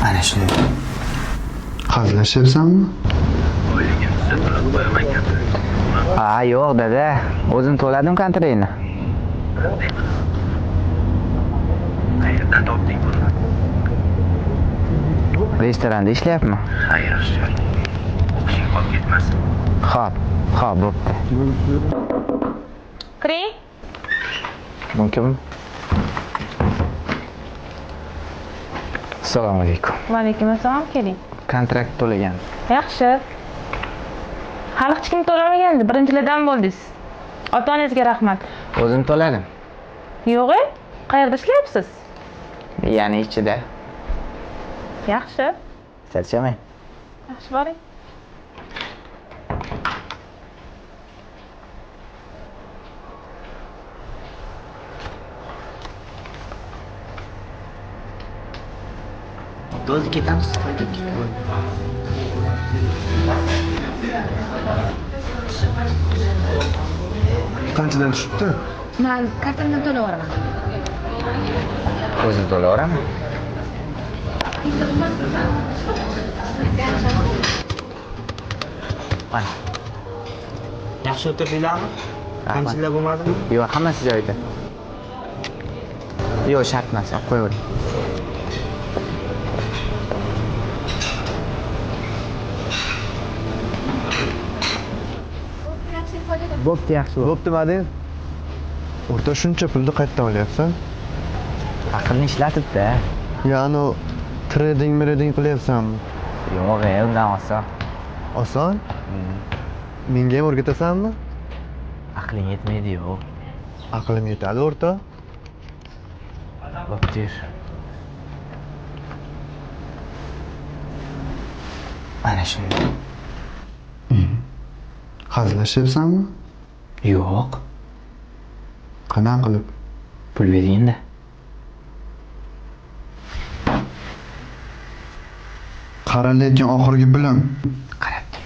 Ana shunday. Hazillashyapsanmi? Oyligini sizga to'lab qo'yaman ekan. Ha, yo'q dada. O'zim to'ladim kontraktni. Qayerdan topding buni? Restoranda ishlayapman. Xayr ishlar. O'qishing qolib ketmasin. Xo'p, bo'pti. Kiring. Mumkin? Assalomu alaykum. Va alaykum assalom, keling. Kontrakt to'lagan. Yaxshi. Hali hech kim to'lamagan edi. Birinchilardan bo'ldingiz. Ota-onangizga rahmat. O'zim to'ladim. Yo'q, qayerda ishlayapsiz? Ya'ni ichida. Yaxshi. Charchamang. Yaxshi boring. O'zi ketamiz. Qanchadan tushibdi? Men kartamdan to'lab yuboraman. O'zim to'layveraman. Mana. Yaxshi o'tirdinglarmi? Kamchiliklar bo'lmadimi? Yo'q, hammasi joyida. Yo'q, shart emas, olib qo'yavering. Bo'pti, yaxshi bo'ldi. Bo'pti, madem. O'rta shuncha pulni qayerdan olyapsan? Aqlni ishlatib-da. Ya'ni trading qilyapsanmi? Yo'q, undan oson. Oson? Menga ham o'rgatasanmi? Aqling yetmaydi, yo'q. Aqlim yetadi, o'rta. Bo'pti. Mana shunday. Hazillashyapsanmi? Yo'q. Qanday qilib? Pul bering-da. Qara lekin oxirgi bilim. Qarabdim.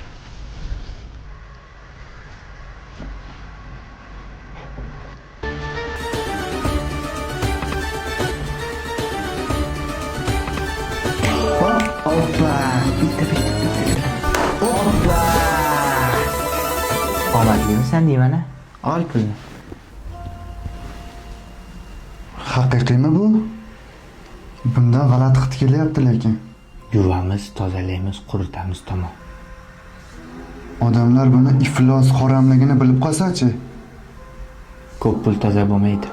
Hoppa, bitta. Hoppa. Omadlimisan deyman-a? Ol pulni. Haqiqiymi bu? Bundan g'alati hid kelyapti lekin. Yuvamiz, tozalaymiz, quritamiz tamom. Odamlar buni iflos, xoramligini bilib qolsa-chi? Ko'p pul toza bo'lmaydi.